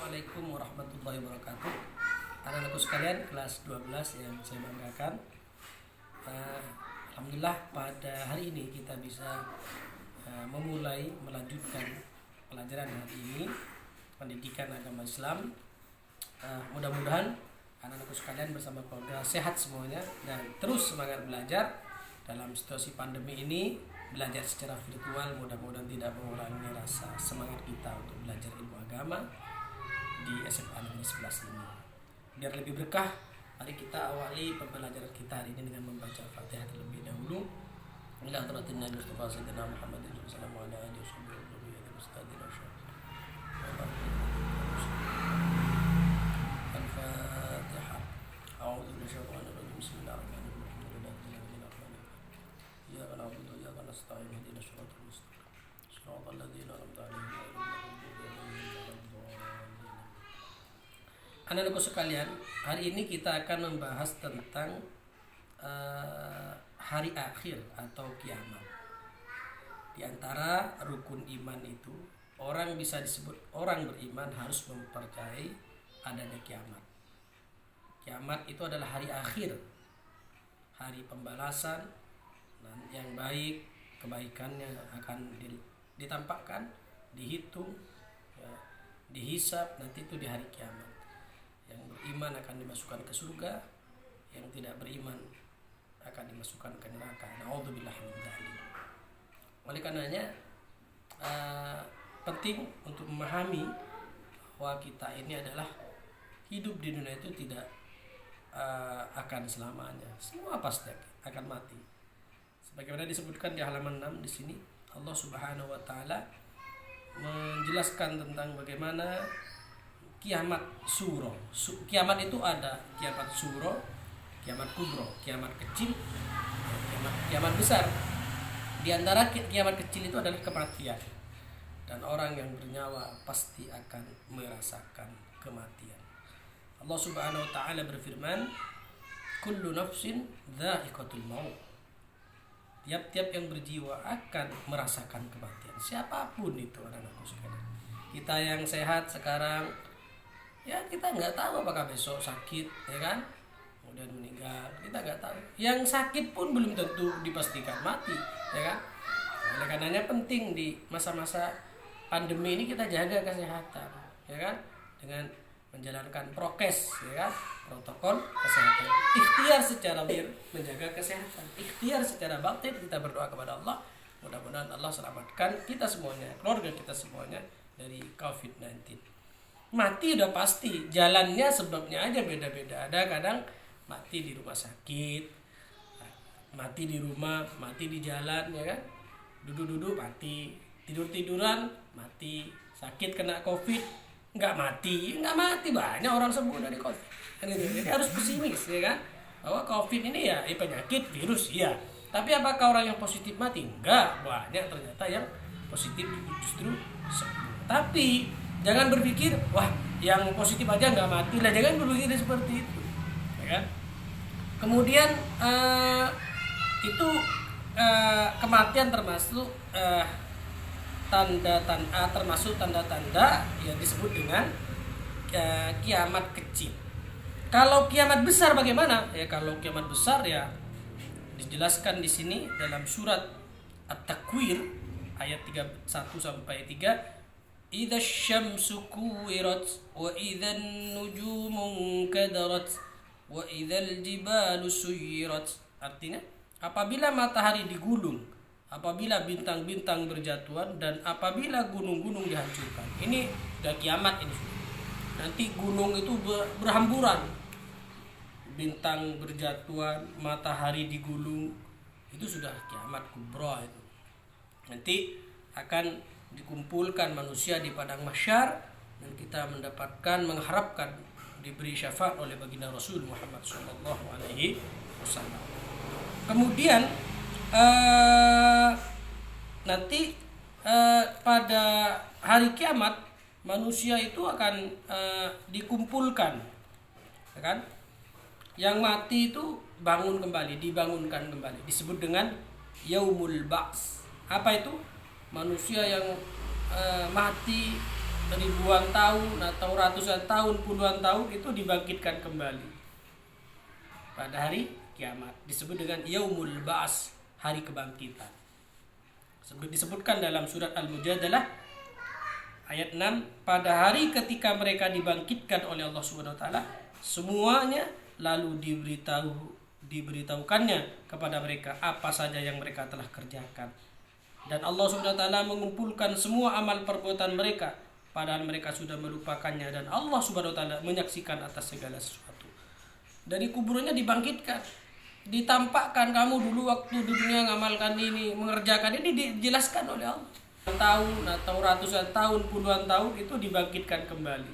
Assalamualaikum warahmatullahi wabarakatuh. Anak-anakku sekalian kelas 12 yang saya banggakan, Alhamdulillah pada hari ini kita bisa memulai melanjutkan pelajaran hari ini, pendidikan agama Islam. Mudah-mudahan anak-anakku sekalian bersama keluarga sehat semuanya dan terus semangat belajar dalam situasi pandemi ini. Belajar secara virtual mudah-mudahan tidak mengurangi rasa semangat kita untuk belajar ilmu agama di SMA Negeri 11 ini. Biar lebih berkah, mari kita awali pembelajaran kita hari ini dengan membaca Fatihah terlebih dahulu. Ila hadratin Nabi Mustafa Sayyidina Muhammad sallallahu alaihi wasallam. Al-Fatihah. A'udzu bisyaitonir rajim. Bismillahirrahmanirrahim. Ya na'budu wa iyyaka nasta'in. Ihdinas siratal mustaqim. Shiratal ladzina an'amta 'alaihim ghairil maghdubi 'alaihim waladdallin. Anak-anakku sekalian, hari ini kita akan membahas tentang hari akhir atau kiamat. Di antara rukun iman itu, orang bisa disebut orang beriman harus mempercayai adanya kiamat. Kiamat itu adalah hari akhir, hari pembalasan yang baik, kebaikannya akan ditampakkan, dihitung, dihisap nanti itu di hari kiamat. Yang beriman akan dimasukkan ke surga, yang tidak beriman akan dimasukkan ke neraka. Na'udzubillah min dzalik. Oleh karenanya penting untuk memahami bahwa kita ini adalah hidup di dunia itu tidak akan selamanya. Semua pasti akan mati. Sebagaimana disebutkan di halaman 6 di sini, Allah Subhanahu wa taala menjelaskan tentang bagaimana kiamat suro. Kiamat itu ada kiamat suro, kiamat kubro, kiamat kecil, kiamat besar. Di antara kiamat kecil itu adalah kematian. Dan orang yang bernyawa pasti akan merasakan kematian. Allah Subhanahu wa taala berfirman, "Kullu nafsin dha'iqatul maut." Tiap-tiap yang berjiwa akan merasakan kematian. Siapapun itu anak-anakku sekalian. Kita yang sehat sekarang, ya kita nggak tahu apakah besok sakit, ya kan? Kemudian meninggal, kita nggak tahu. Yang sakit pun belum tentu dipastikan mati, ya kan? Oleh karenanya penting di masa-masa pandemi ini kita jaga kesehatan, ya kan? Dengan menjalankan prokes, ya kan? Protokol kesehatan. Ikhtiar secara lahir menjaga kesehatan. Ikhtiar secara batin kita berdoa kepada Allah. Mudah-mudahan Allah selamatkan kita semuanya, keluarga kita semuanya dari COVID-19. Mati udah pasti, jalannya sebabnya aja beda-beda. Ada kadang mati di rumah sakit, mati di rumah, mati di jalan, ya kan? Duduk-duduk mati, tidur-tiduran mati, sakit kena COVID nggak mati banyak orang sembuh dari COVID. Jadi harus pesimis, ya kan? Bahwa COVID ini ya penyakit virus, ya. Tapi apakah orang yang positif mati? Enggak, banyak ternyata yang positif justru sembuh. Tapi jangan berpikir, wah yang positif aja nggak mati lah. Jangan berpikir seperti itu, ya kan? Kemudian itu kematian termasuk tanda-tanda yang disebut dengan kiamat kecil. Kalau kiamat besar bagaimana? Ya kalau kiamat besar ya dijelaskan di sini dalam surat At-Takwir ayat 1 sampai 3. Idza syamsu kuwirat wa idzan nujumu kadarat wa idzal jibalu suyirat. Artinya apabila matahari digulung, apabila bintang-bintang berjatuhan, dan apabila gunung-gunung dihancurkan. Ini sudah kiamat ini. Nanti gunung itu berhamburan, bintang berjatuhan, matahari digulung, itu sudah kiamat kubra itu. Nanti akan dikumpulkan manusia di padang mahsyar dan kita mengharapkan diberi syafaat oleh baginda Rasul Muhammad sallallahu alaihi wasallam. Kemudian nanti pada hari kiamat manusia itu akan dikumpulkan, ya kan? Yang mati itu dibangunkan kembali, disebut dengan yaumul ba's. Apa itu? Manusia yang mati ribuan tahun atau ratusan tahun, puluhan tahun itu dibangkitkan kembali pada hari kiamat. Disebut dengan Yaumul Ba'ats, hari kebangkitan. Disebutkan dalam surat Al-Mujadalah ayat 6, pada hari ketika mereka dibangkitkan oleh Allah Subhanahu wa taala, semuanya lalu diberitahukannya kepada mereka apa saja yang mereka telah kerjakan. Dan Allah Subhanahu wa taala mengumpulkan semua amal perbuatan mereka padahal mereka sudah melupakannya, dan Allah Subhanahu wa taala menyaksikan atas segala sesuatu. Dari kuburannya dibangkitkan, ditampakkan kamu dulu waktu di dunia ngamalkan ini, mengerjakan ini, dijelaskan oleh Allah. Tahun atau ratusan tahun, puluhan tahun itu dibangkitkan kembali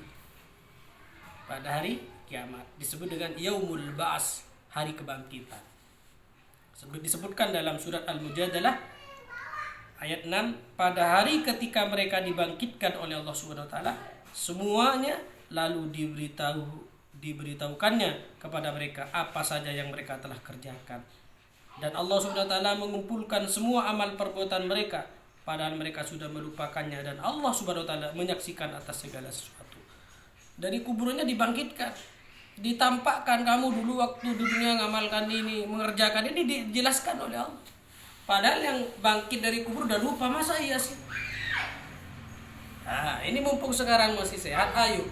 pada hari kiamat. Disebut dengan Yaumul Ba'ats, hari kebangkitan. Disebutkan dalam surat Al-Mujadalah ayat 6, pada hari ketika mereka dibangkitkan oleh Allah Subhanahu wa taala, semuanya lalu diberitahukannya kepada mereka apa saja yang mereka telah kerjakan. Dan Allah Subhanahu wa taala mengumpulkan semua amal perbuatan mereka padahal mereka sudah melupakannya, dan Allah Subhanahu wa taala menyaksikan atas segala sesuatu. Dari kuburannya dibangkitkan, ditampakkan kamu dulu waktu di dunia ngamalkan ini, mengerjakan ini, dijelaskan oleh Allah. Padahal yang bangkit dari kubur udah lupa, masa iya sih? Nah, ini mumpung sekarang masih sehat, ayo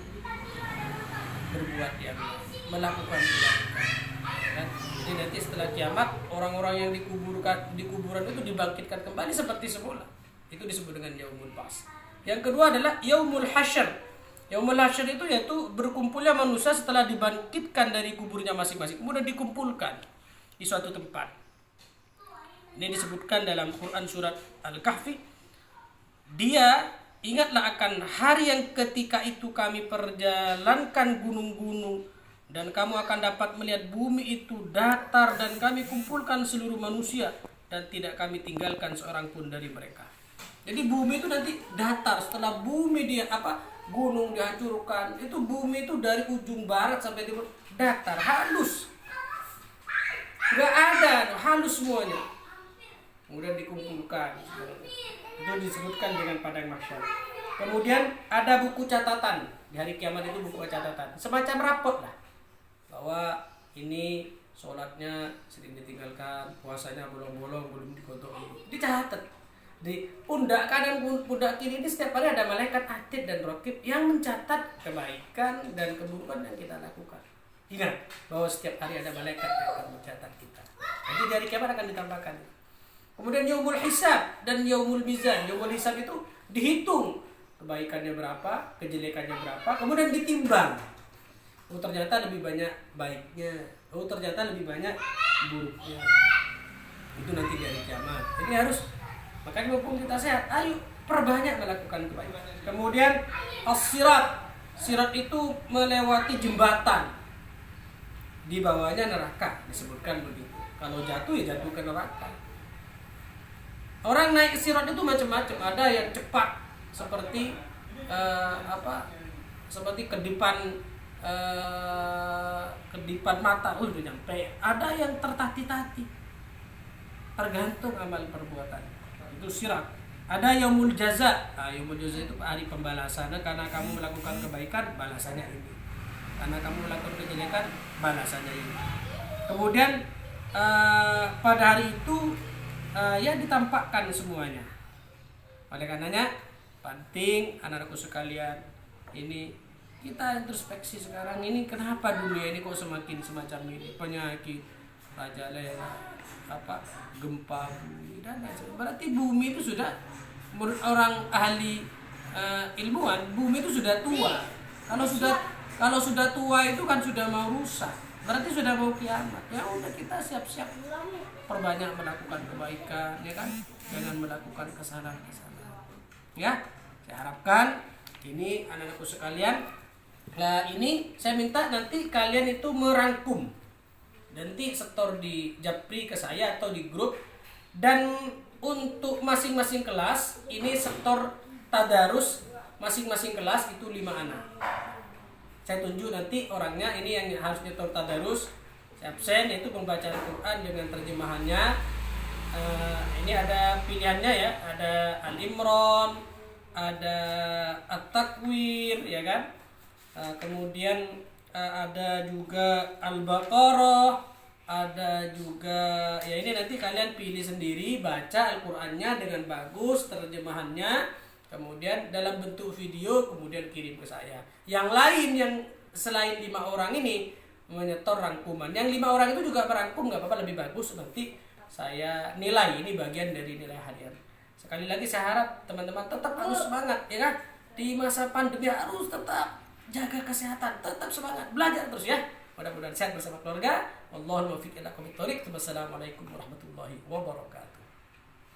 berbuat yang melakukan kebaikan. Nah, jadi nanti setelah kiamat orang-orang yang di kuburan itu dibangkitkan kembali seperti semula. Itu disebut dengan Yaumul Ba'ats. Yang kedua adalah Yaumul Hasyr. Yaumul Hasyr itu yaitu berkumpulnya manusia setelah dibangkitkan dari kuburnya masing-masing, kemudian dikumpulkan di suatu tempat. Ini disebutkan dalam Quran surat Al-Kahfi. Dia, ingatlah akan hari yang ketika itu kami perjalankan gunung-gunung dan kamu akan dapat melihat bumi itu datar, dan kami kumpulkan seluruh manusia dan tidak kami tinggalkan seorang pun dari mereka. Jadi bumi itu nanti datar. Setelah bumi gunung dihancurkan, itu bumi itu dari ujung barat sampai timur datar, halus. Gak ada, halus semuanya. Kemudian dikumpulkan. Itu disebutkan dengan padang mahsyar. Kemudian ada buku catatan. Di hari kiamat itu buku catatan, semacam rapot lah, bahwa ini sholatnya sering ditinggalkan, puasanya bolong-bolong, belum dikotori, dicatat. Di pundak kanan, pundak kiri ini setiap hari ada malaikat atid dan raqib yang mencatat kebaikan dan keburukan yang kita lakukan. Ingat bahwa setiap hari ada malaikat yang akan mencatat kita. Jadi dari kiamat akan ditambahkan. Kemudian Yaumul Hisab dan Yaumul Mizan. Yaumul Hisab itu dihitung kebaikannya berapa, kejelekannya berapa, kemudian ditimbang. Oh ternyata lebih banyak baiknya, oh ternyata lebih banyak buruknya. Itu nanti dari kiamat. Jadi harus, makanya mumpung kita sehat, ayo perbanyak melakukan kebaikan. Kemudian as-sirat. Sirat itu melewati jembatan. Di bawahnya neraka, disebutkan begitu. Kalau jatuh ya jatuh ke neraka. Orang naik ke sirat itu macam-macam. Ada yang cepat seperti seperti kedipan mata, udah nyampe. Ada yang tertati-tati. Tergantung amal perbuatan. Itu sirat. Ada yaumul jaza. Yaumul jaza itu hari pembalasan. Karena kamu melakukan kebaikan, balasannya ini. Karena kamu melakukan kejelekan, balasannya ini. Kemudian pada hari itu ya ditampakkan semuanya. Oleh karenanya penting anak-anakku sekalian, ini kita introspeksi sekarang ini, kenapa dunia ini kok semakin semacam ini, penyakit, rajalela, gempa bumi dan lain-lain. Berarti bumi itu sudah, menurut orang ahli ilmuwan, bumi itu sudah tua. Kalau sudah tua itu kan sudah mau rusak. Berarti sudah mau kiamat. Ya udah, kita siap-siap perbanyak melakukan kebaikan, ya kan? Jangan melakukan kesalahan-kesalahan. Ya, saya harapkan ini anak-anakku sekalian. Nah, ini saya minta nanti kalian itu merangkum. Nanti setor di Japri ke saya atau di grup, dan untuk masing-masing kelas ini setor tadarus masing-masing kelas itu 5 anak. Saya tunjuk nanti orangnya, ini yang harus nyetor tadarus, absen, yaitu pembacaan Quran dengan terjemahannya. Ini ada pilihannya ya, ada Al-Imran, ada at-takwir, ya kan. Kemudian ada juga Al-Baqarah, ada juga ya ini nanti kalian pilih sendiri, baca Al-Qur'annya dengan bagus, terjemahannya, kemudian dalam bentuk video, kemudian kirim ke saya. Yang lain yang selain 5 orang ini menyetor rangkuman, yang 5 orang itu juga merangkum, nggak apa-apa, lebih bagus, nanti saya nilai, ini bagian dari nilai harian. Sekali lagi saya harap teman-teman tetap harus semangat, ya kan, di masa pandemi harus tetap jaga kesehatan, tetap semangat, belajar terus ya. Mudah-mudahan sehat bersama keluarga. Wallahul muwaffiq ila aqwamit thoriq. Wassalamualaikum warahmatullahi wabarakatuh.